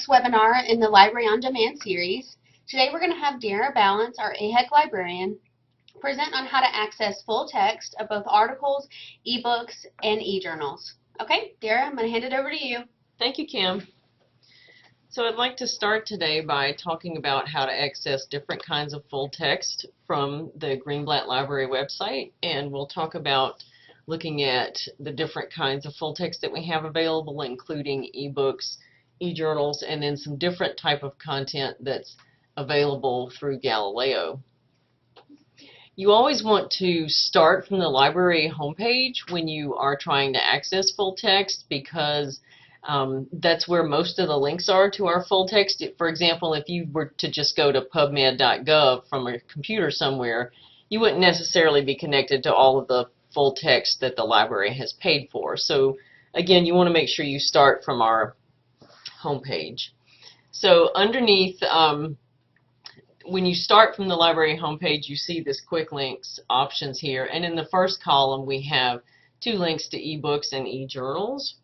next webinar in the Library on Demand series. Today we're going to have Darra Ballance, our AHEC librarian, present on how to access full text of both articles, ebooks, and e-journals. Okay, Darra, I'm going to hand it over to you. Thank you, Kim. So I'd like to start today by talking about how to access different kinds of full text from the Greenblatt Library website, and we'll talk about looking at the different kinds of full text that we have available, including ebooks, e-journals, and then some different type of content that's available through Galileo. You always want to start from the library homepage when you are trying to access full text, because that's where most of the links are to our full text. For example, if you were to just go to pubmed.gov from a computer somewhere, you wouldn't necessarily be connected to all of the full text that the library has paid for. So again, you want to make sure you start from our homepage. So underneath, when you start from the library homepage, you see this quick links options here, and in the first column we have 2 links to ebooks and e-journals.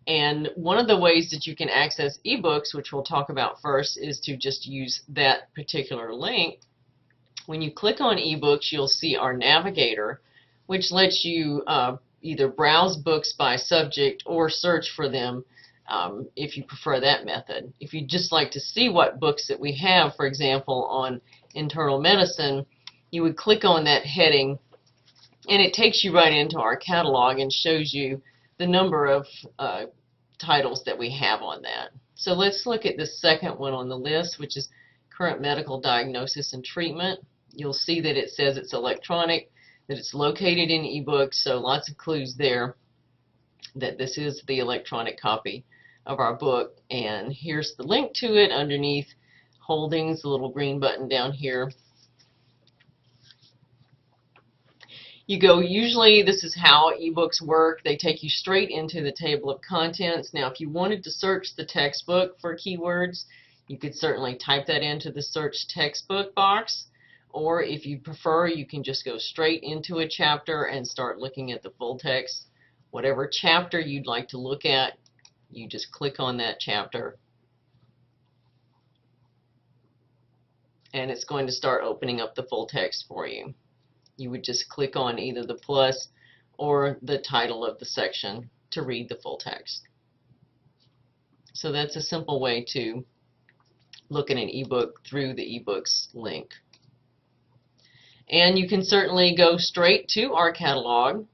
And one of the ways that you can access ebooks, which we'll talk about first, is to just use that particular link. When you click on ebooks, you'll see our navigator, which lets you either browse books by subject or search for them if you prefer that method. If you'd just like to see what books that we have, for example, on internal medicine, you would click on that heading, and it takes you right into our catalog and shows you the number of titles that we have on that. So let's look at the second one on the list, which is current medical diagnosis and treatment. You'll see that it says it's electronic, that it's located in ebooks, so lots of clues there that this is the electronic copy of our book. And here's the link to it underneath holdings, the little green button down here. Usually this is how ebooks work. They take you straight into the table of contents. Now, if you wanted to search the textbook for keywords, you could certainly type that into the search textbook box, or if you prefer, you can just go straight into a chapter and start looking at the full text. Whatever chapter you'd like to look at, you just click on that chapter, and it's going to start opening up the full text for you. You would just click on either the plus or the title of the section to read the full text. So that's a simple way to look at an ebook through the ebooks link. And you can certainly go straight to our catalog.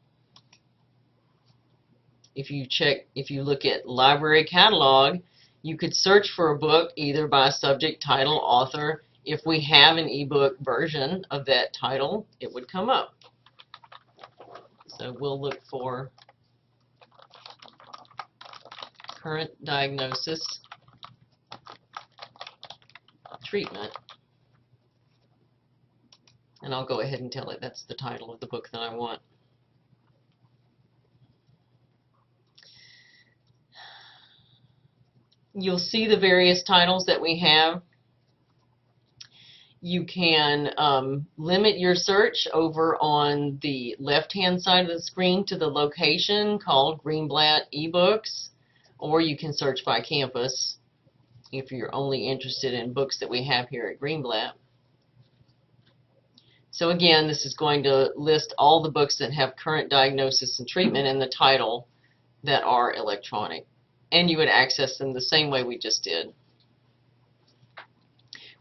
If you look at library catalog, you could search for a book either by subject, title, author. If we have an ebook version of that title, it would come up. So we'll look for current diagnosis treatment, and I'll go ahead and tell it that's the title of the book that I want. You'll see the various titles that we have. You can limit your search over on the left-hand side of the screen to the location called Greenblatt eBooks, or you can search by campus if you're only interested in books that we have here at Greenblatt. So again, this is going to list all the books that have current diagnosis and treatment in the title that are electronic, and you would access them the same way we just did.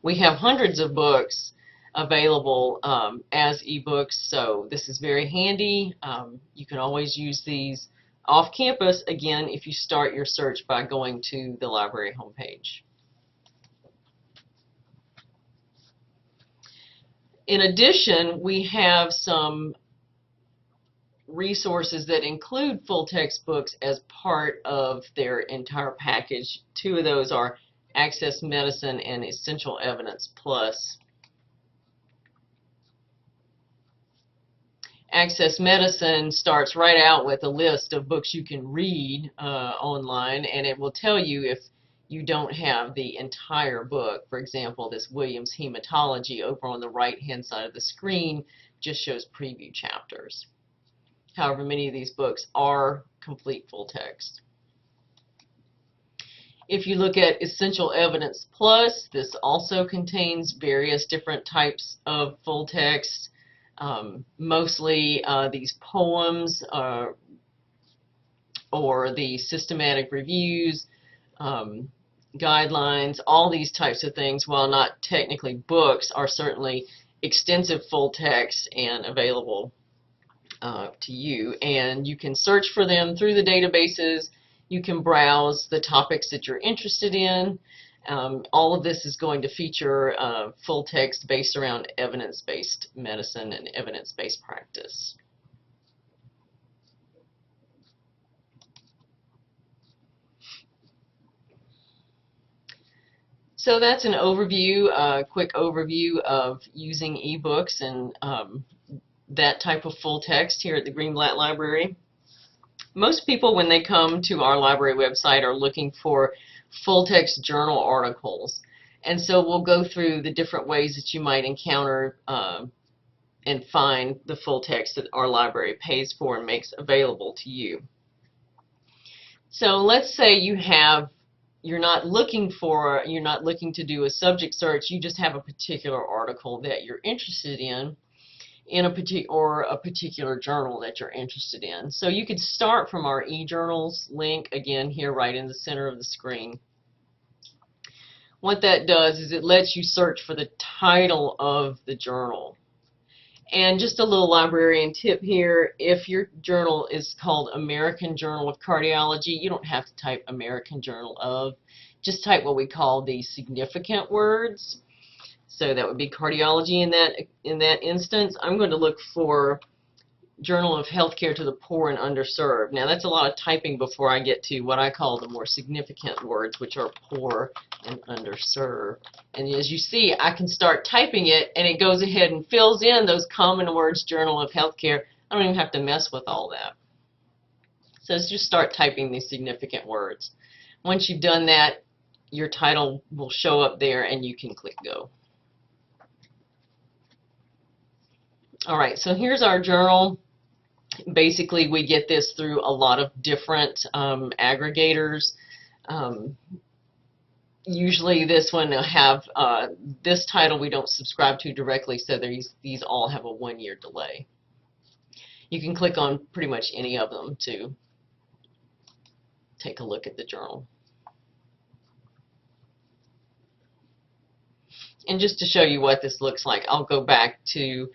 We have hundreds of books available as ebooks, so this is very handy. You can always use these off campus, again, if you start your search by going to the library homepage. In addition, we have some resources that include full text books as part of their entire package. 2 of those are Access Medicine and Essential Evidence Plus. Access Medicine starts right out with a list of books you can read online, and it will tell you if you don't have the entire book. For example, this Williams Hematology over on the right-hand side of the screen just shows preview chapters. However, many of these books are complete full text. If you look at Essential Evidence Plus, this also contains various different types of full text, mostly these poems or the systematic reviews, guidelines, all these types of things, while not technically books, are certainly extensive full text and available to you. And you can search for them through the databases. You can browse the topics that you're interested in. All of this is going to feature full text based around evidence-based medicine and evidence-based practice. So that's an overview, a quick overview of using ebooks and that type of full text here at the Greenblatt Library. Most people, when they come to our library website, are looking for full text journal articles. And so we'll go through the different ways that you might encounter and find the full text that our library pays for and makes available to you. So let's say you're not looking to do a subject search, you just have a particular article that you're interested in a particular journal that you're interested in. So you could start from our eJournals link, again here right in the center of the screen. What that does is it lets you search for the title of the journal. And just a little librarian tip here, if your journal is called American Journal of Cardiology, you don't have to type American Journal of, just type what we call the significant words. So that would be cardiology in that instance. I'm going to look for Journal of Healthcare to the Poor and Underserved. Now that's a lot of typing before I get to what I call the more significant words, which are poor and underserved. And as you see, I can start typing it and it goes ahead and fills in those common words, Journal of Healthcare. I don't even have to mess with all that. So just start typing these significant words. Once you've done that, your title will show up there and you can click go. All right, so here's our journal. Basically, we get this through a lot of different aggregators. Usually this one will have this title we don't subscribe to directly, so these all have a 1-year delay. You can click on pretty much any of them to take a look at the journal. And just to show you what this looks like, I'll go back to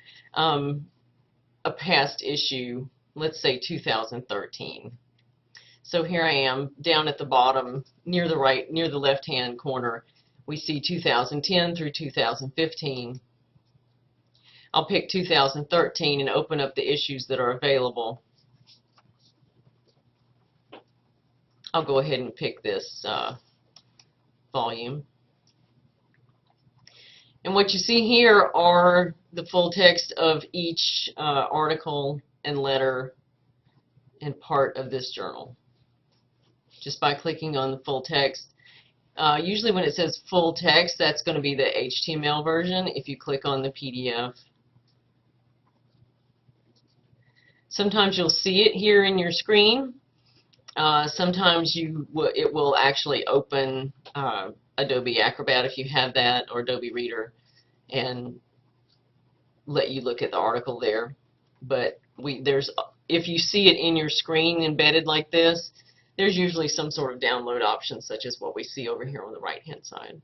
a past issue, let's say 2013. So here I am down at the bottom near the left-hand corner. We see 2010 through 2015. I'll pick 2013 and open up the issues that are available. I'll go ahead and pick this volume. And what you see here are the full text of each article and letter and part of this journal. Just by clicking on the full text. Usually when it says full text, that's going to be the HTML version. If you click on the PDF. Sometimes you'll see it here in your screen. Sometimes it will actually open Adobe Acrobat if you have that, or Adobe Reader, and let you look at the article there. But if you see it in your screen embedded like this, there's usually some sort of download option, such as what we see over here on the right-hand side.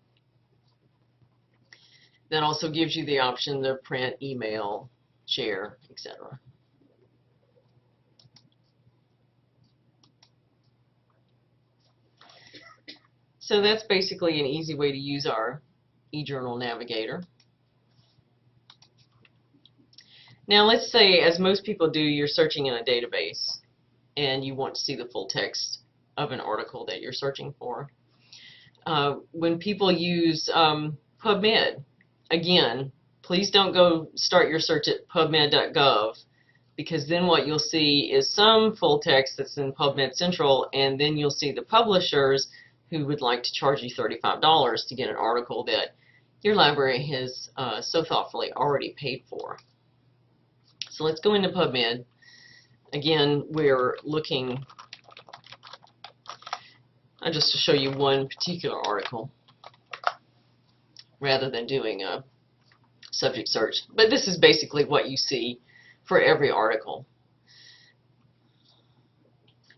That also gives you the option to print, email, share, etc. So that's basically an easy way to use our eJournal Navigator. Now let's say, as most people do, you're searching in a database and you want to see the full text of an article that you're searching for. When people use PubMed, again, please don't go start your search at pubmed.gov, because then what you'll see is some full text that's in PubMed Central, and then you'll see the publishers who would like to charge you $35 to get an article that your library has so thoughtfully already paid for. So let's go into PubMed. Again, we're looking just to show you one particular article rather than doing a subject search. But this is basically what you see for every article.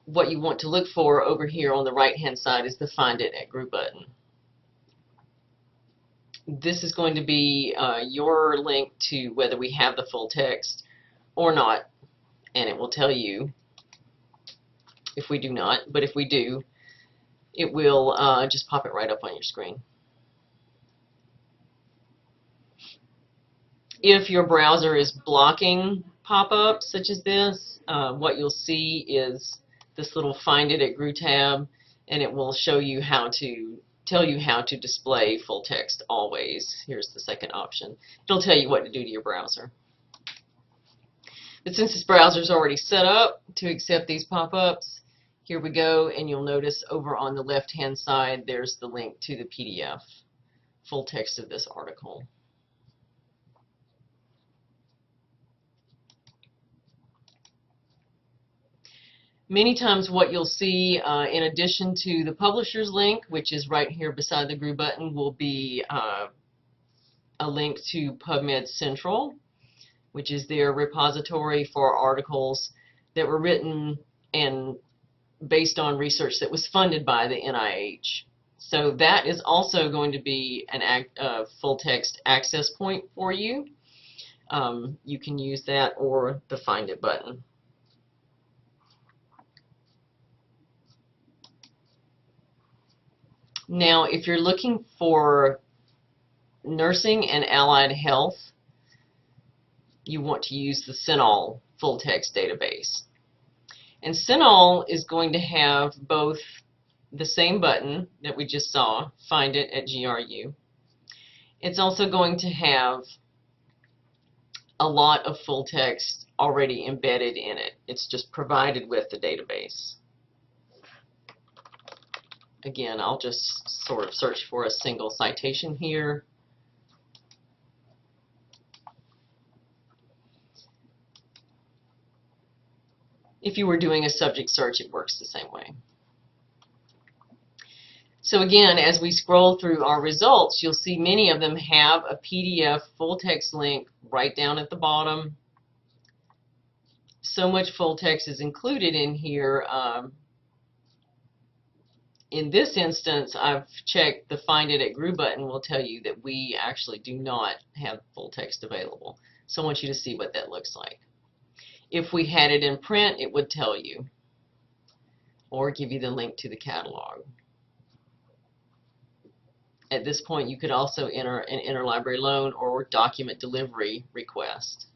What you want to look for over here on the right-hand side is the Find It at GRU button. This is going to be your link to whether we have the full text or not, and it will tell you if we do not, but if we do, it will just pop it right up on your screen. If your browser is blocking pop-ups such as this, what you'll see is this little Find It at GRU tab, and it will show you how to tell you how to display full text always. Here's the second option. It'll tell you what to do to your browser. But since this browser is already set up to accept these pop-ups, here we go, and you'll notice over on the left-hand side there's the link to the PDF, full text of this article. Many times what you'll see in addition to the publisher's link, which is right here beside the GRU button, will be a link to PubMed Central, which is their repository for articles that were written and based on research that was funded by the NIH. So that is also going to be a full text access point for you. You can use that or the Find It button. Now, if you're looking for nursing and allied health, you want to use the CINAHL full text database. And CINAHL is going to have both the same button that we just saw, Find It at GRU. It's also going to have a lot of full text already embedded in it. It's just provided with the database. Again, I'll just sort of search for a single citation here. If you were doing a subject search, it works the same way. So again, as we scroll through our results, you'll see many of them have a PDF full text link right down at the bottom. So much full text is included in here. In this instance, I've checked the Find It at GRU button will tell you that we actually do not have full text available. So I want you to see what that looks like. If we had it in print, it would tell you, or give you the link to the catalog. At this point, you could also enter an interlibrary loan or document delivery request.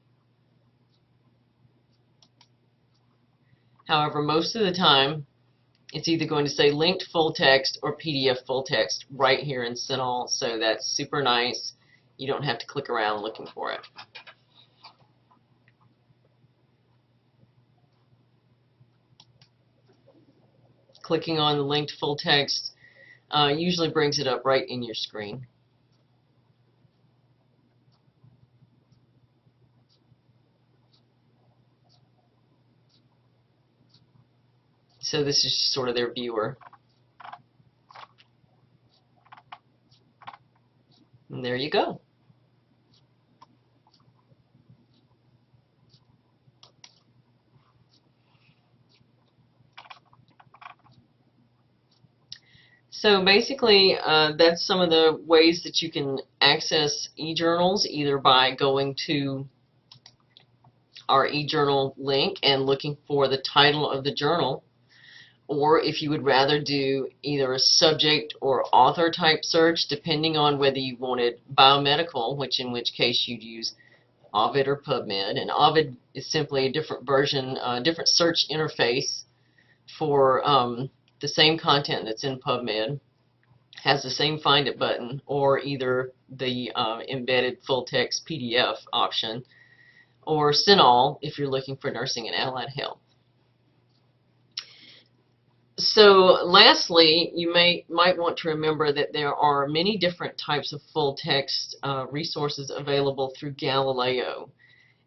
However, most of the time, it's either going to say linked full text or PDF full text right here in CINAHL, so that's super nice. You don't have to click around looking for it. Clicking on the linked full text usually brings it up right in your screen. So this is sort of their viewer. And there you go. So basically, that's some of the ways that you can access e-journals, either by going to our e-journal link and looking for the title of the journal, or if you would rather do either a subject or author type search, depending on whether you wanted biomedical, in which case you'd use Ovid or PubMed. And Ovid is simply a different version, different search interface for the same content that's in PubMed. Has the same Find It button, or either the embedded full text PDF option, or CINAHL if you're looking for nursing and allied health. So lastly, you might want to remember that there are many different types of full text resources available through Galileo.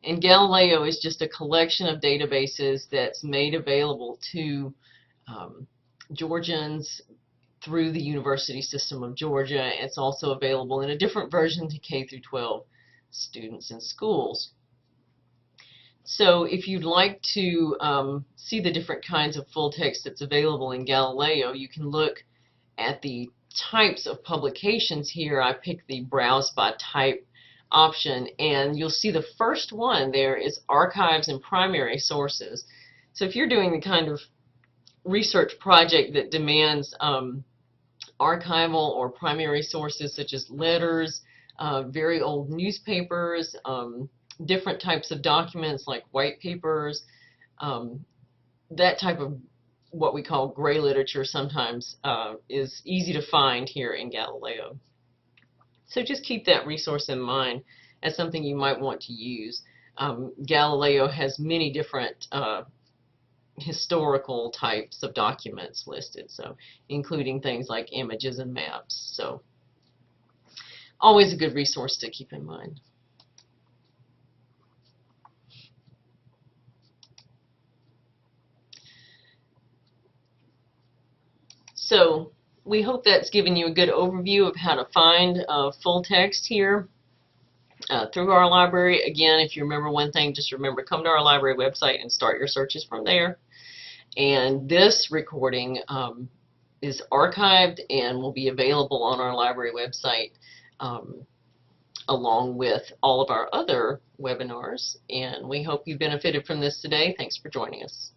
And Galileo is just a collection of databases that's made available to Georgians through the University System of Georgia. It's also available in a different version to K through 12 students in schools. So if you'd like to see the different kinds of full text that's available in Galileo, you can look at the types of publications here. I picked the Browse by Type option, and you'll see the first one there is Archives and Primary Sources. So if you're doing the kind of research project that demands archival or primary sources such as letters, very old newspapers, different types of documents like white papers, that type of what we call gray literature sometimes is easy to find here in Galileo. So just keep that resource in mind as something you might want to use. Galileo has many different historical types of documents listed, so including things like images and maps. So always a good resource to keep in mind. So we hope that's given you a good overview of how to find full text here through our library. Again, if you remember one thing, just remember, come to our library website and start your searches from there. And this recording is archived and will be available on our library website along with all of our other webinars. And we hope you benefited from this today. Thanks for joining us.